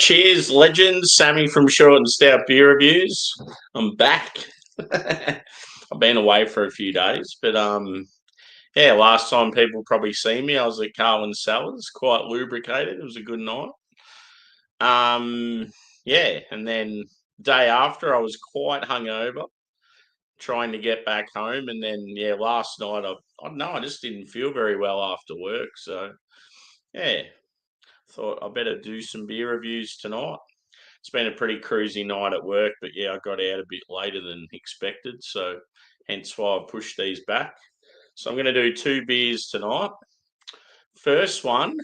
Cheers, legends. Sammy from Short and Stout Beer Reviews. I'm back. I've been away for a few days, but yeah, last time people probably seen me, I was at Carwin Cellars, quite lubricated. It was a good night. Yeah, and then day after, I was quite hungover, trying to get back home, and then yeah, last night I don't know, I just didn't feel very well after work, so yeah, thought I better do some beer reviews tonight. It's been a pretty cruisy night at work, but yeah, I got out a bit later than expected, so hence why I pushed these back. So I'm going to do two beers tonight. First one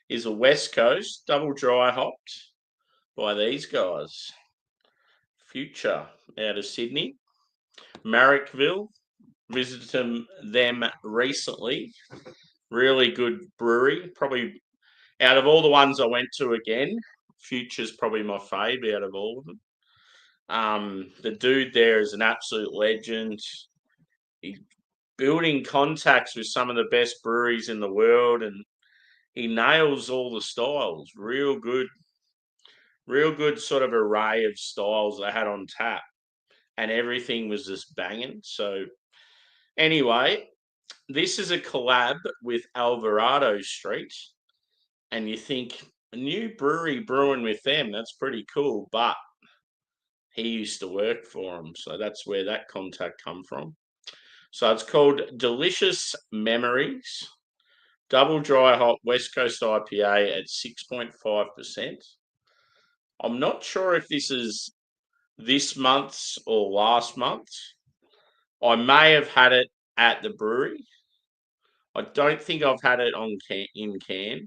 is a West Coast double dry hopped by these guys. Future out of Sydney, Marrickville. Visited them recently. Really good brewery. Probably out of all the ones I went to again, Future's probably my fave out of all of them. The dude there is an absolute legend. He's building contacts with some of the best breweries in the world, and he nails all the styles. Real good sort of array of styles they had on tap, and everything was just banging. So anyway, this is a collab with Alvarado Street, and you think a new brewery brewing with them, that's pretty cool, but he used to work for them, so that's where that contact come from. So it's called Delicious Memories, double dry hop West Coast IPA at 6.5%. I'm not sure if this is this month's or last month's. I may have had it at the brewery. I don't think I've had it in can.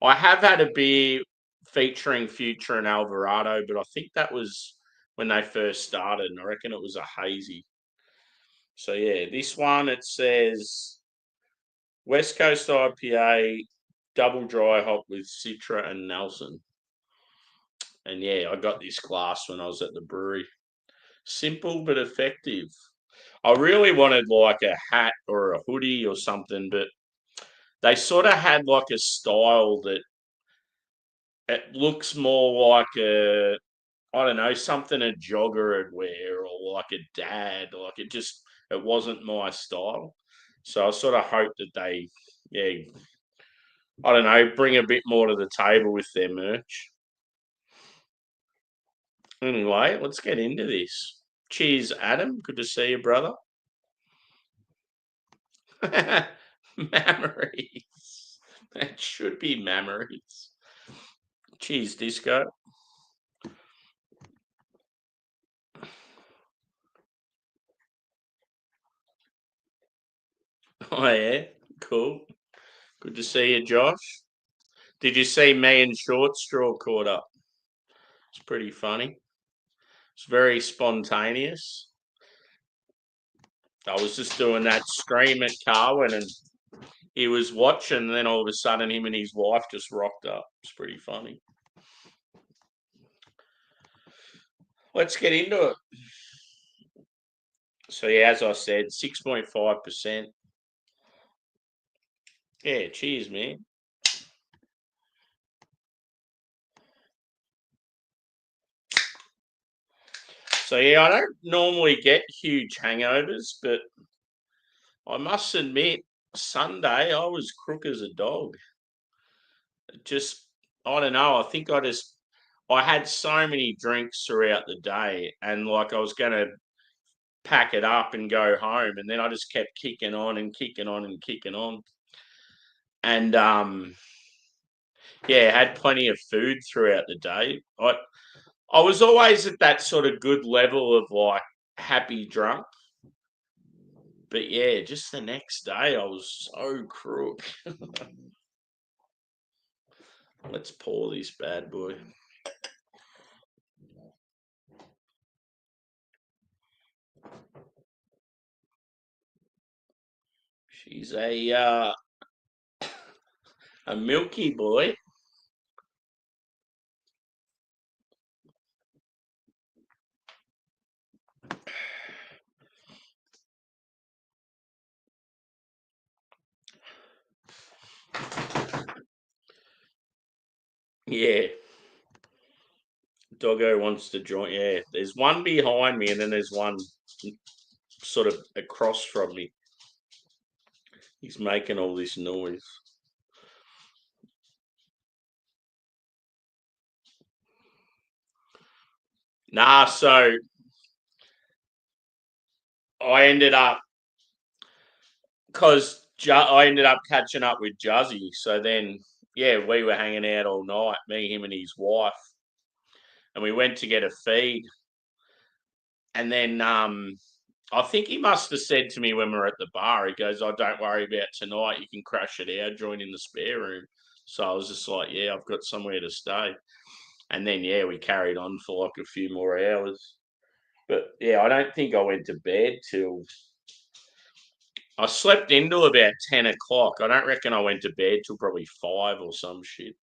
I have had a beer featuring Future and Alvarado, but I think that was when they first started, and I reckon it was a hazy. So yeah, this one it says West Coast IPA, double dry hop with Citra and Nelson. And yeah, I got this glass when I was at the brewery. Simple but effective. I really wanted like a hat or a hoodie or something, but they sort of had like a style that it looks more like I don't know, something a jogger would wear or like a dad. Like it wasn't my style. So I sort of hope that they, yeah, I don't know, bring a bit more to the table with their merch. Anyway, let's get into this. Cheers, Adam. Good to see you, brother. Memories. That should be memories. Cheers, Disco. Oh, yeah. Cool. Good to see you, Josh. Did you see me and Short Straw caught up? It's pretty funny. It's very spontaneous. I was just doing that stream at Carwin and he was watching, and then all of a sudden him and his wife just rocked up. It's pretty funny. Let's get into it. So yeah, as I said, 6.5%. Yeah, cheers, man. So yeah, I don't normally get huge hangovers, but I must admit, Sunday I was crook as a dog. Just I don't know. I think I had so many drinks throughout the day, and like I was gonna pack it up and go home, and then I just kept kicking on and kicking on and kicking on, and yeah, had plenty of food throughout the day. I was always at that sort of good level of like happy drunk. But yeah, just the next day I was so crook. Let's pour this bad boy. She's a milky boy. Yeah. Doggo wants to join. Yeah. There's one behind me, and then there's one sort of across from me. He's making all this noise. Nah, so I ended up because I ended up catching up with Juzzy. So then, yeah, we were hanging out all night, me, him, and his wife, and we went to get a feed. And then I think he must have said to me when we were at the bar, he goes, "Oh, don't worry about tonight. You can crash it out, join in the spare room." So I was just like, "Yeah, I've got somewhere to stay." And then, yeah, we carried on for like a few more hours. But yeah, I don't think I went to bed till I slept into about 10 o'clock. I don't reckon I went to bed till probably 5 or some shit.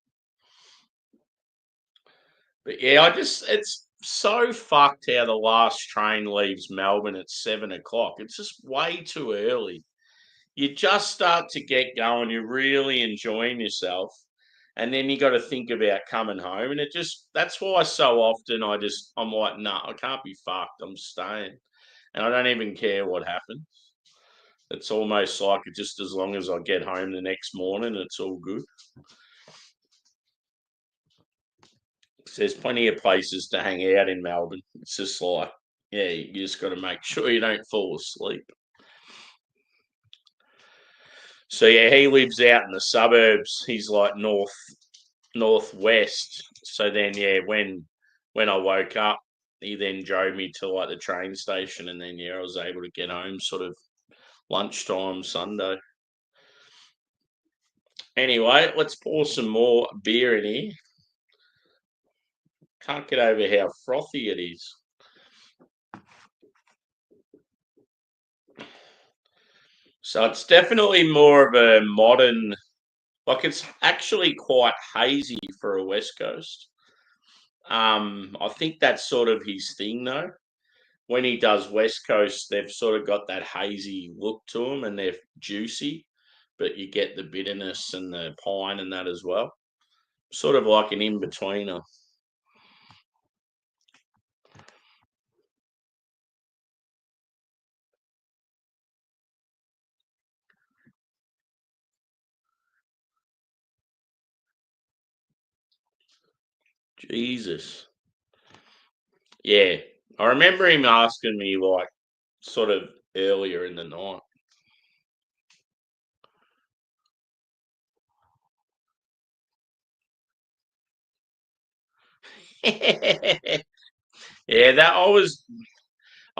But yeah, it's so fucked how the last train leaves Melbourne at 7 o'clock. It's just way too early. You just start to get going, you're really enjoying yourself. And then you got to think about coming home. And that's why so often I'm like, nah, I can't be fucked. I'm staying. And I don't even care what happens. It's almost like just as long as I get home the next morning, it's all good. There's plenty of places to hang out in Melbourne. It's just like, yeah, you just got to make sure you don't fall asleep. So yeah, he lives out in the suburbs. He's like northwest. So then yeah, when I woke up, he then drove me to like the train station, and then yeah, I was able to get home sort of lunchtime Sunday. Anyway, let's pour some more beer in here. Can't get over how frothy it is. So it's definitely more of a modern, like it's actually quite hazy for a West Coast. I think that's sort of his thing though. When he does West Coast, they've sort of got that hazy look to them, and they're juicy, but you get the bitterness and the pine and that as well. Sort of like an in-betweener. Jesus. Yeah. I remember him asking me like sort of earlier in the night. Yeah, that I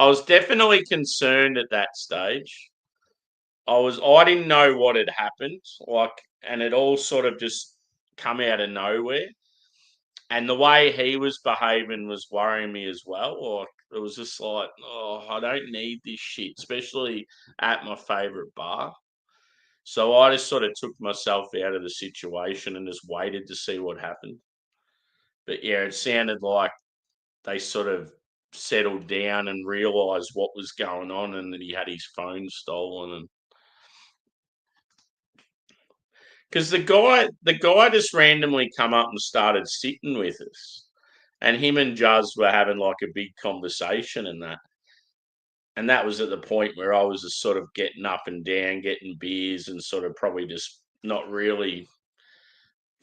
was definitely concerned at that stage. I didn't know what had happened, like, and it all sort of just come out of nowhere. And the way he was behaving was worrying me as well. Like it was just like, oh, I don't need this shit, especially at my favorite bar. So I just sort of took myself out of the situation and just waited to see what happened. But yeah, it sounded like they sort of settled down and realized what was going on, and that he had his phone stolen. And because the guy just randomly come up and started sitting with us, and him and Juz were having like a big conversation, and that was at the point where I was just sort of getting up and down, getting beers, and sort of probably just not really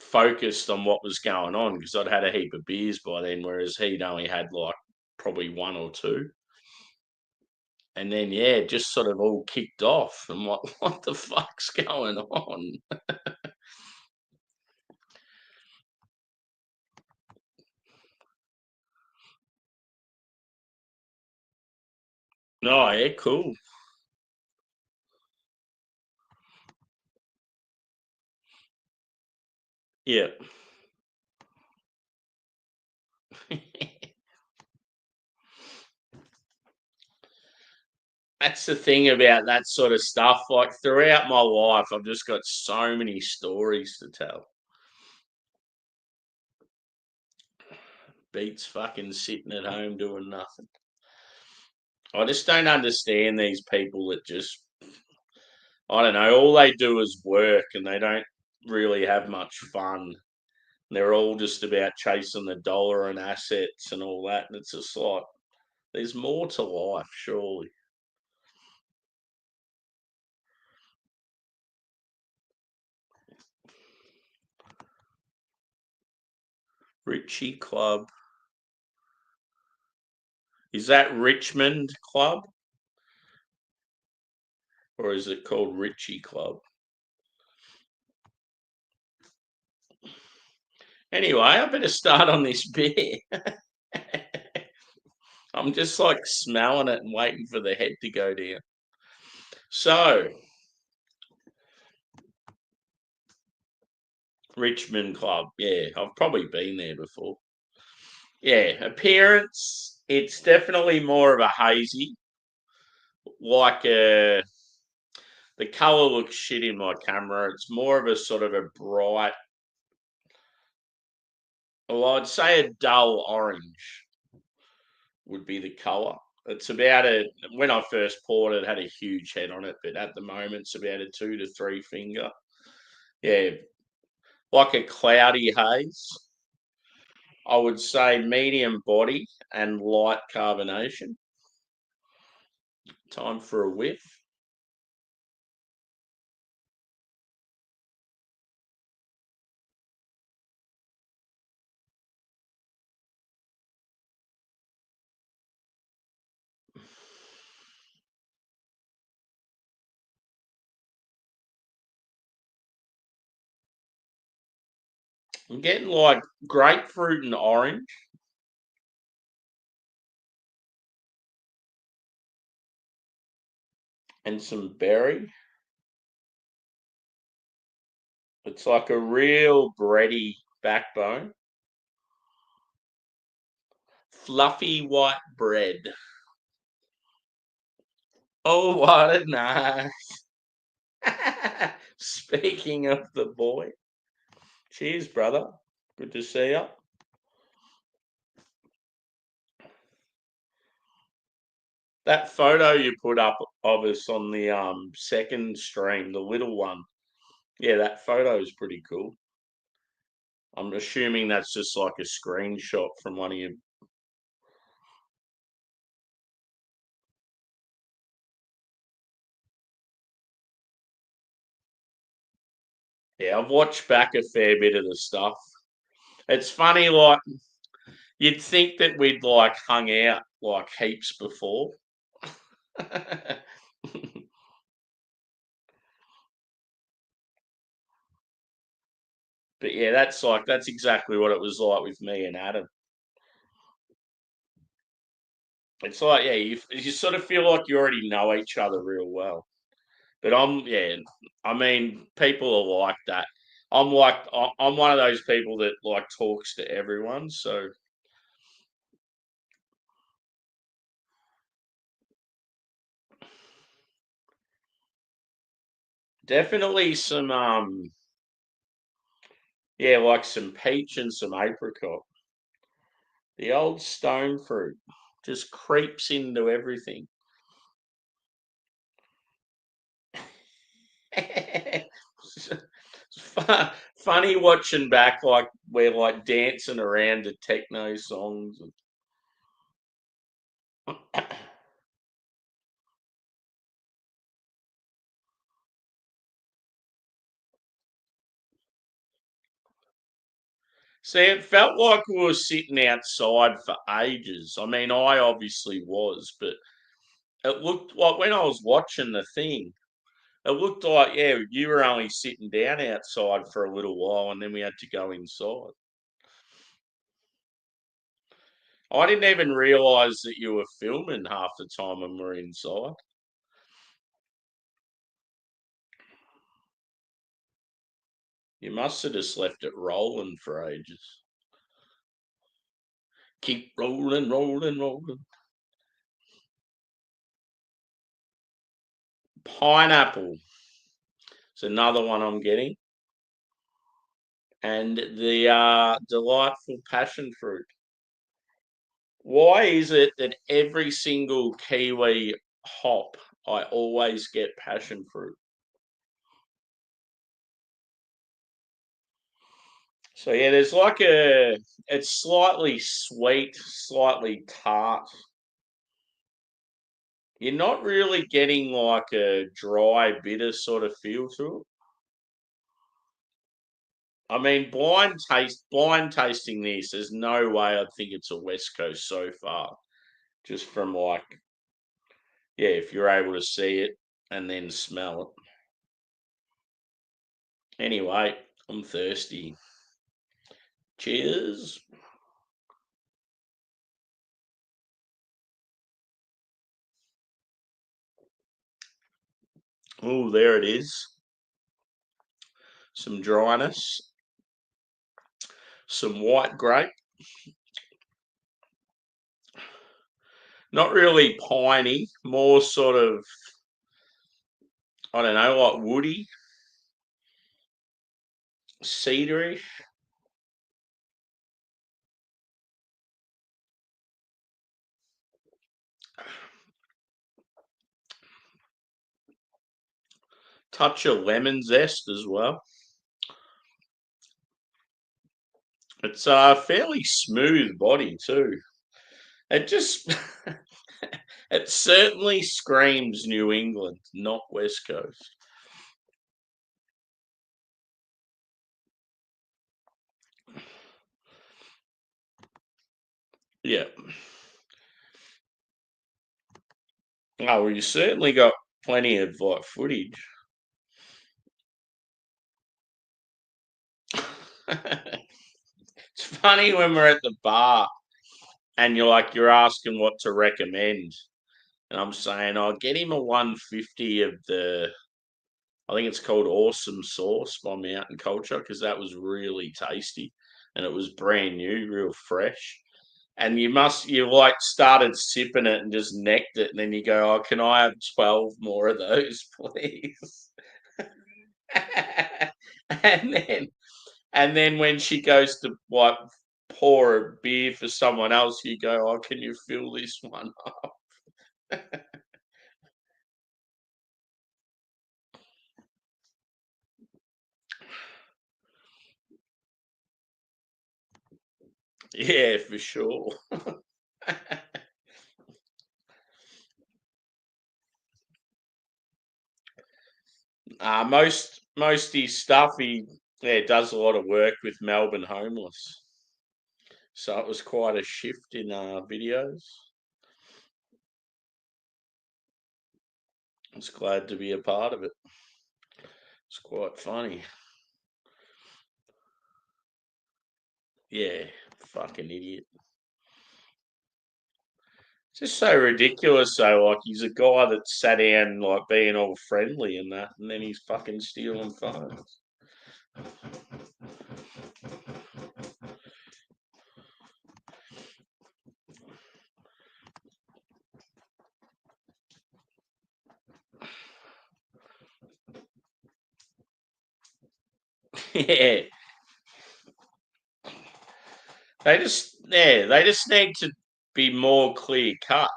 focused on what was going on because I'd had a heap of beers by then, whereas he'd only had like probably one or two. And then yeah, it just sort of all kicked off. I'm like, what the fuck's going on? No, yeah, cool. Yeah. That's the thing about that sort of stuff. Like throughout my life, I've just got so many stories to tell. Beats fucking sitting at home doing nothing. I just don't understand these people that just, I don't know, all they do is work and they don't really have much fun. They're all just about chasing the dollar and assets and all that. And it's just like, there's more to life, surely. Richie Club. Is that Richmond Club? Or is it called Richie Club? Anyway, I better start on this beer. I'm just like smelling it and waiting for the head to go down. So, Richmond Club. Yeah, I've probably been there before. Yeah, appearance, it's definitely more of a hazy. Like the colour looks shit in my camera. It's more of a sort of a bright, well, I'd say a dull orange would be the colour. It's about when I first poured it, had a huge head on it, but at the moment it's about a 2 to 3 finger. Yeah, like a cloudy haze. I would say medium body and light carbonation. Time for a whiff. I'm getting like grapefruit and orange and some berry. It's like a real bready backbone. Fluffy white bread. Oh, what a nice. Speaking of the boy. Cheers, brother. Good to see you. That photo you put up of us on the second stream, the little one. Yeah, that photo is pretty cool. I'm assuming that's just like a screenshot from one of your. Yeah, I've watched back a fair bit of the stuff. It's funny, like you'd think that we'd like hung out like heaps before. But yeah, that's exactly what it was like with me and Adam. It's like, yeah, you sort of feel like you already know each other real well. But yeah, I mean, people are like that. I'm one of those people that like talks to everyone. So definitely some yeah, like some peach and some apricot. The old stone fruit just creeps into everything. Funny watching back, like we're like dancing around to techno songs. See, it felt like we were sitting outside for ages. I mean, I obviously was, but it looked like when I was watching the thing, it looked like, yeah, you were only sitting down outside for a little while and then we had to go inside. I didn't even realise that you were filming half the time when we were inside. You must have just left it rolling for ages. Keep rolling, rolling, rolling. Pineapple. It's another one I'm getting. And the delightful passion fruit. Why is it that every single kiwi hop I always get passion fruit? So yeah, it's slightly sweet, slightly tart. You're not really getting like a dry, bitter sort of feel to it. I mean, blind tasting this, there's no way I think it's a West Coast so far. Just from like, yeah, if you're able to see it and then smell it. Anyway, I'm thirsty. Cheers. Oh, there it is. Some dryness, some white grape. Not really piney, more sort of, I don't know, like woody, cedary. Touch of lemon zest as well. It's a fairly smooth body too. It just, it certainly screams New England, not West Coast. Yeah. Oh, well, you certainly got plenty of like footage. It's funny when we're at the bar and you're asking what to recommend, and I'm saying, I'll get him a 150 of the, I think it's called Awesome Sauce by Mountain Culture because that was really tasty and it was brand new, real fresh. And you like started sipping it and just necked it, and then you go, "Oh, can I have 12 more of those, please?" and then and then when she goes to like pour a beer for someone else, you go, "Oh, can you fill this one up?" Yeah, for sure. Most his stuff, he yeah does a lot of work with Melbourne homeless, so it was quite a shift in videos. I was glad to be a part of it. It's quite funny. Yeah, fucking idiot. It's just so ridiculous though. Like he's a guy that sat down like being all friendly and that, and then he's fucking stealing phones. Yeah, they just need to be more clear cut.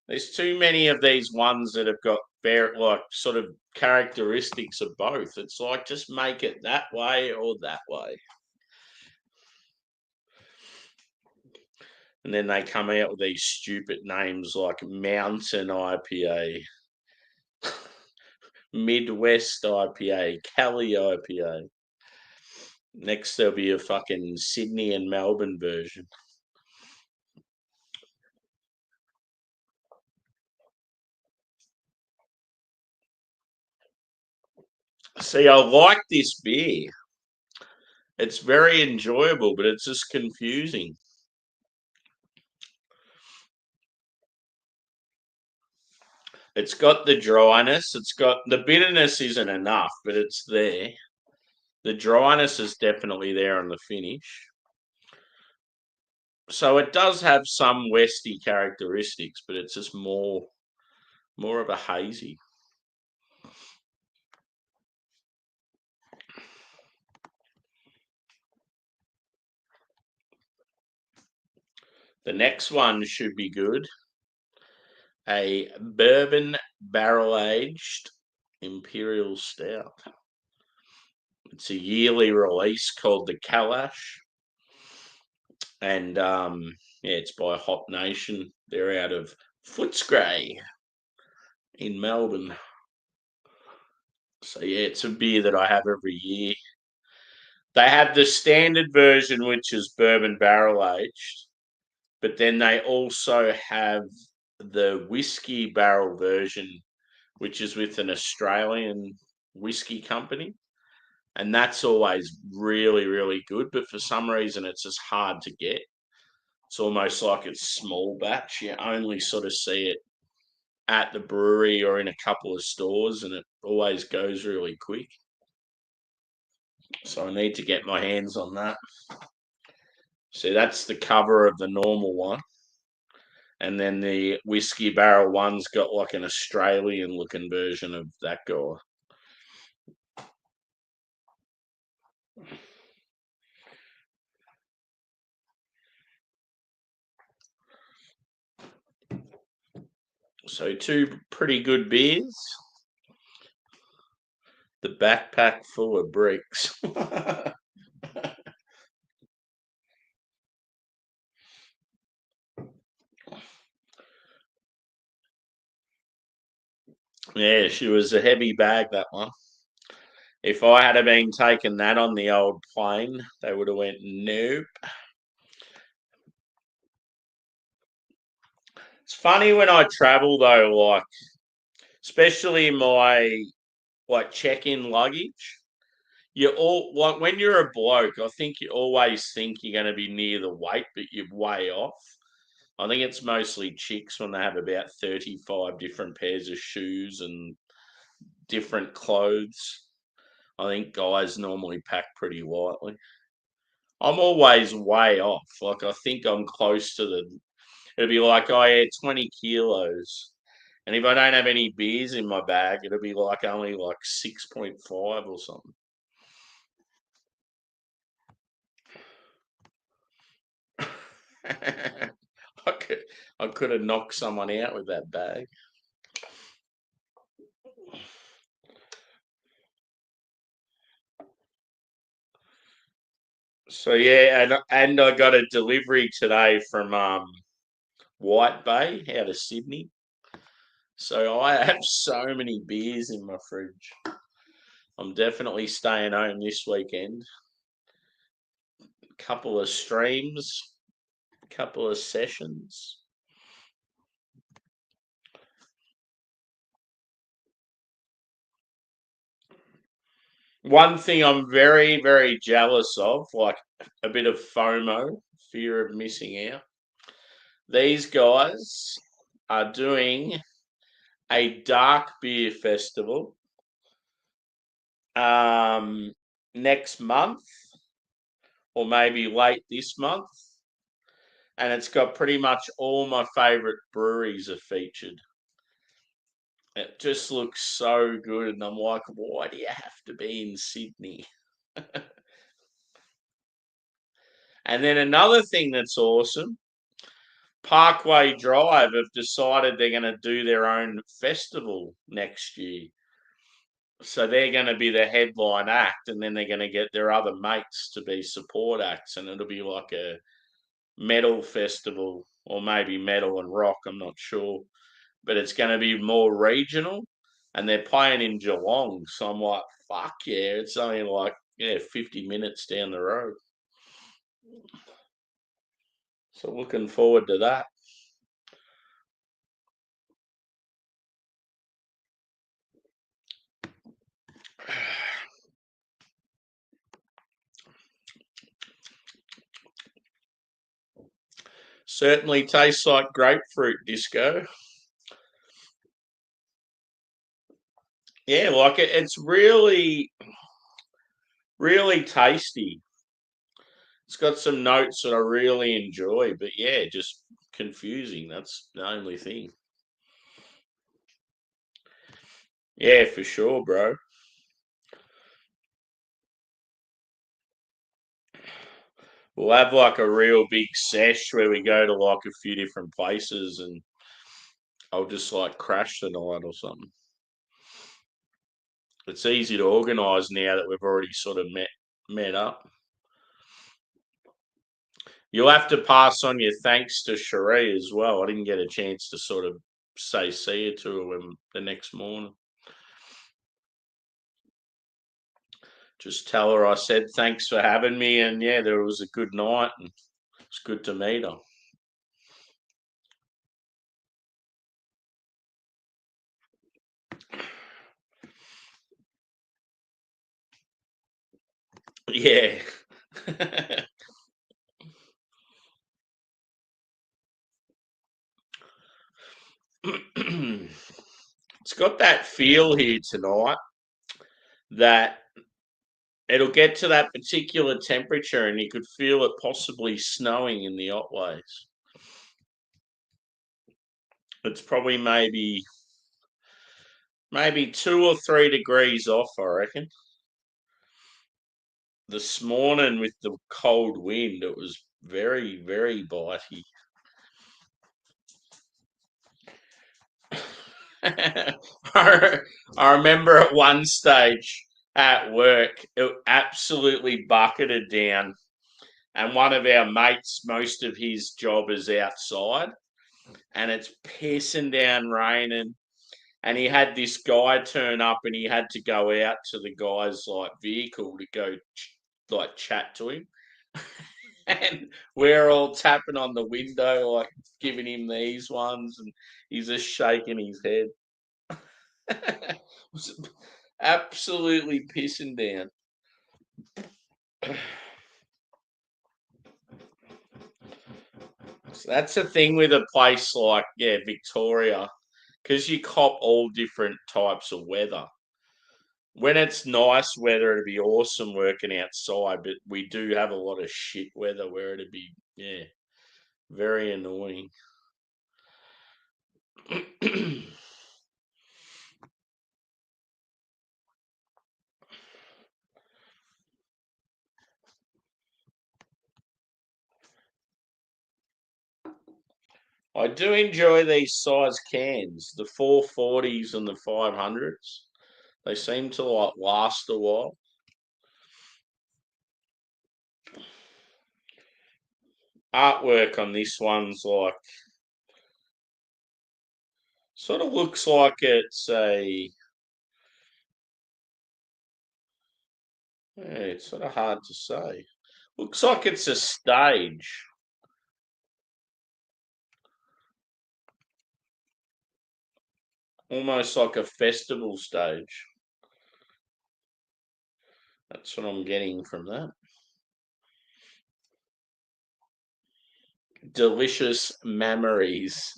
There's too many of these ones that have got very like sort of characteristics of both. It's like just make it that way or that way. And then they come out with these stupid names like Mountain IPA, Midwest IPA, Cali IPA. Next, there'll be a fucking Sydney and Melbourne version. See, I like this beer. It's very enjoyable, but it's just confusing. It's got the dryness. It's got the bitterness isn't enough, but it's there. The dryness is definitely there on the finish. So it does have some westy characteristics, but it's just more of a hazy. The next one should be good. A bourbon barrel aged imperial stout. It's a yearly release called the Kalash, and yeah, it's by Hop Nation. They're out of Footscray in Melbourne. So yeah, it's a beer that I have every year. They have the standard version, which is bourbon barrel aged, but then they also have the whiskey barrel version, which is with an Australian whiskey company. And that's always really, really good. But for some reason, it's just hard to get. It's almost like it's small batch. You only sort of see it at the brewery or in a couple of stores, and it always goes really quick. So I need to get my hands on that. So that's the cover of the normal one. And then the whiskey barrel one's got like an Australian looking version of that guy. So two pretty good beers. The backpack full of bricks. Yeah, she was a heavy bag, that one. If I had been taking that on the old plane, they would have went, nope. It's funny when I travel though, like especially my like check-in luggage. You all like when you're a bloke, I think you always think you're going to be near the weight, but you're way off. I think it's mostly chicks when they have about 35 different pairs of shoes and different clothes. I think guys normally pack pretty lightly. I'm always way off. Like I think I'm close to the. It'll be like I had 20 kilos, and if I don't have any beers in my bag, it'll be like only like 6.5 or something. I could I could have knocked someone out with that bag. So yeah, and I got a delivery today from White Bay out of Sydney. So I have so many beers in my fridge. I'm definitely staying home this weekend. Couple of streams, couple of sessions. One thing I'm very, very jealous of, like a bit of FOMO, fear of missing out. These guys are doing a dark beer festival next month or maybe late this month. And it's got pretty much all my favourite breweries are featured. It just looks so good. And I'm like, why do you have to be in Sydney? And then another thing that's awesome, Parkway Drive have decided they're going to do their own festival next year. So they're going to be the headline act, and then they're going to get their other mates to be support acts, and it'll be like a metal festival or maybe metal and rock. I'm not sure, but it's going to be more regional, and they're playing in Geelong. So I'm like, fuck yeah! It's only like 50 minutes down the road. So looking forward to that. Certainly tastes like grapefruit disco. Yeah, like it's really, really tasty. It's got some notes that I really enjoy, but yeah, just confusing. That's the only thing. Yeah, for sure, bro. We'll have like a real big sesh where we go to like a few different places and I'll just like crash the night or something. it's easy to organise now that we've already sort of met up. You'll have to pass on your thanks to Cherie as well. I didn't get a chance to sort of say see you to her the next morning. Just tell her I said thanks for having me, and yeah, there was a good night, and it's good to meet her. Yeah. It's got that feel here tonight that it'll get to that particular temperature and you could feel it possibly snowing in the Otways. It's probably maybe 2 or 3 degrees off, I reckon. This morning with the cold wind, it was very, very bitey. I remember at one stage at work, it absolutely bucketed down. And one of our mates, most of his job is outside, and it's pissing down raining. And he had this guy turn up, and he had to go out to the guy's like vehicle to go like chat to him. And we're all tapping on the window, like giving him these ones, and he's just shaking his head. Absolutely pissing down. So that's the thing with a place like Victoria, because you cop all different types of weather. When it's nice weather, it'd be awesome working outside, but we do have a lot of shit weather where it'd be very annoying. I do enjoy these size cans, the 440s and the 500s. They seem to like last a while. Artwork on this one's like sort of looks like it's sort of hard to say. Looks like it's a stage, almost like a festival stage. That's what I'm getting from that. Delicious memories.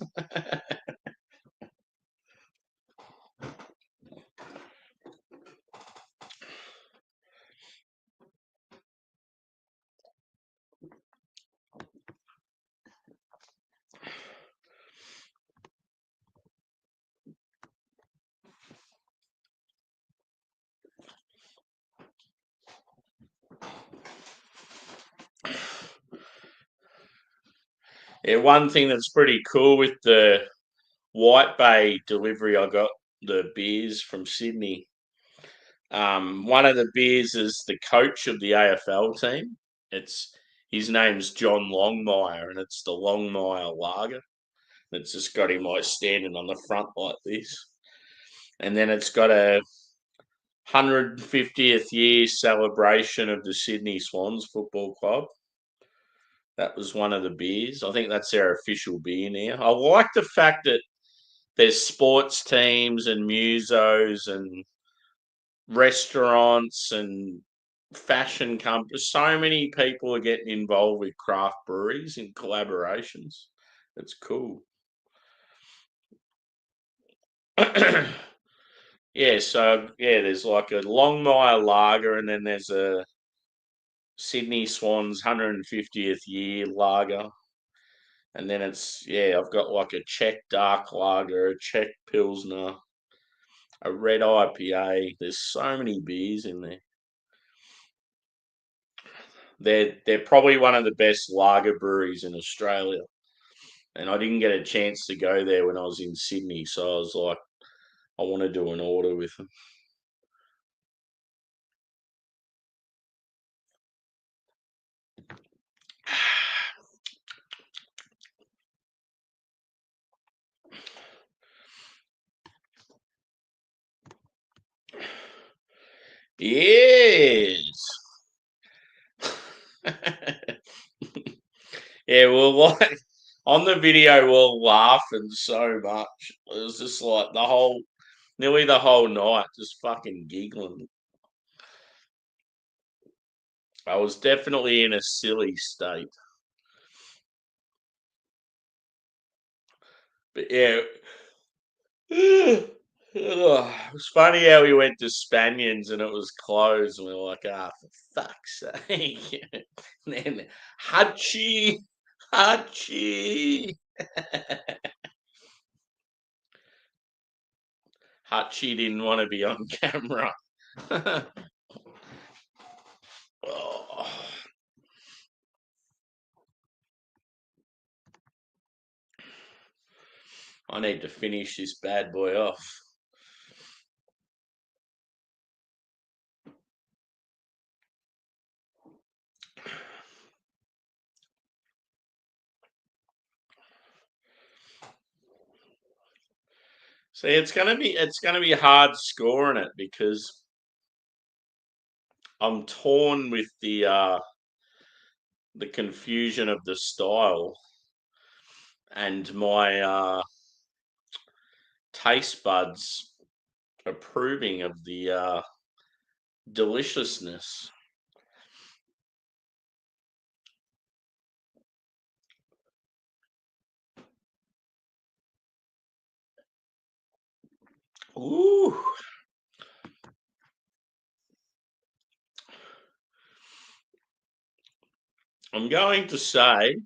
Yeah, one thing that's pretty cool with the White Bay delivery, I got the beers from Sydney. One of the beers is the coach of the AFL team. It's his name's John Longmire, and it's the Longmire Lager. It's just got him like standing on the front like this, and then it's got a 150th year celebration of the Sydney Swans Football Club. That was one of the beers. I think that's their official beer now. I like the fact that there's sports teams and musos and restaurants and fashion companies. So many people are getting involved with craft breweries and collaborations. It's cool. There's like a Longmire Lager, and then there's a Sydney Swans 150th year lager. And then I've got like a Czech dark lager, a Czech Pilsner, a red IPA. There's so many beers in there. They're probably one of the best lager breweries in Australia. And I didn't get a chance to go there when I was in Sydney, so I was like, I want to do an order with them. Yes. Yeah, well, like on the video, we're laughing so much. It was just like nearly the whole night, just fucking giggling. I was definitely in a silly state. But yeah, it was funny how we went to Spaniards and it was closed, and we were like, "Ah, for fuck's sake!" And then Hachi, Hachi, Hachi didn't want to be on camera. Oh, I need to finish this bad boy off. See, it's gonna be hard scoring it because I'm torn with the confusion of the style and my taste buds approving of the deliciousness. Ooh, I'm going to say,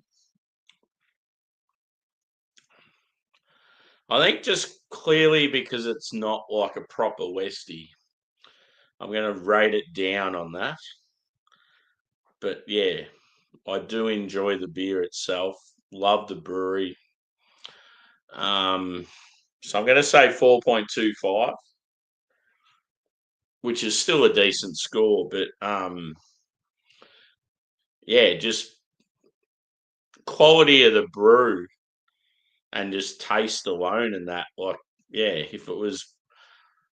I think just clearly because it's not like a proper Westie, I'm going to rate it down on that. But yeah, I do enjoy the beer itself. Love the brewery. Um, so I'm going to say 4.25, which is still a decent score. But yeah, just quality of the brew and just taste alone and that. Like, yeah, if it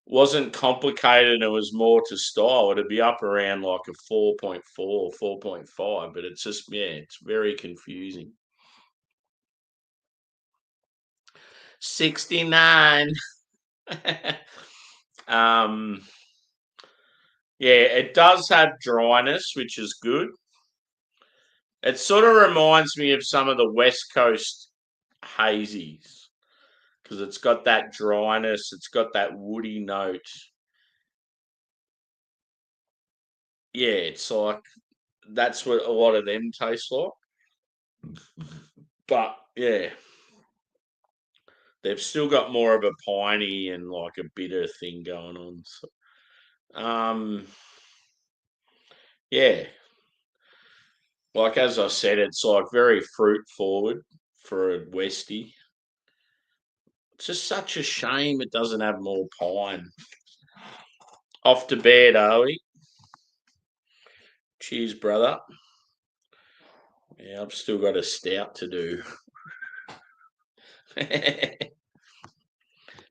wasn't complicated and it was more to style, it'd be up around like a 4.4, 4.5. But it's just, yeah, it's very confusing. 69. um, yeah, it does have dryness, which is good. It sort of reminds me of some of the West Coast hazies because it's got that dryness, it's got that woody note. Yeah, it's like that's what a lot of them taste like. But yeah, they've still got more of a piney and like a bitter thing going on. So, yeah, like as I said, it's like very fruit forward for a Westie. It's just such a shame it doesn't have more pine. Off to bed, are we? Cheers, brother. Yeah, I've still got a stout to do.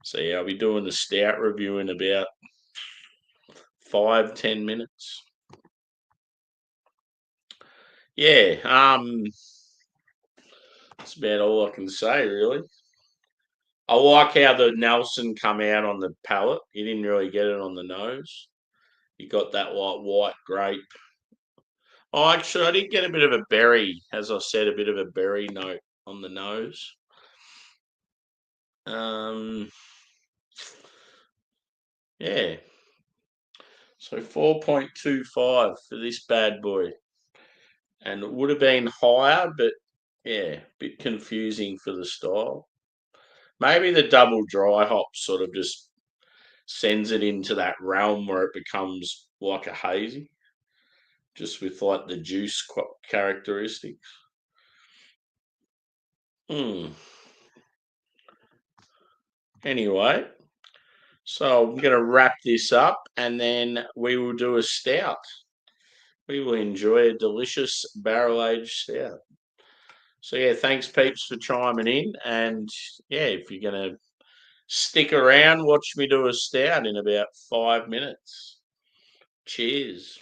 So yeah, I'll be doing the stout review in about 5-10 minutes. Yeah, that's about all I can say really. I like how the Nelson come out on the palate. You didn't really get it on the nose. You got that like white grape. Oh, actually, I did get a bit of a berry, as I said, a bit of a berry note on the nose. Um, yeah. So 4.25 for this bad boy. And it would have been higher, but yeah, a bit confusing for the style. Maybe the double dry hop sort of just sends it into that realm where it becomes like a hazy, just with like the juice characteristics. Hmm. Anyway, so I'm going to wrap this up and then we will do a stout. We will enjoy a delicious barrel aged stout. So, yeah, thanks, peeps, for chiming in. And yeah, if you're going to stick around, watch me do a stout in about 5 minutes. Cheers.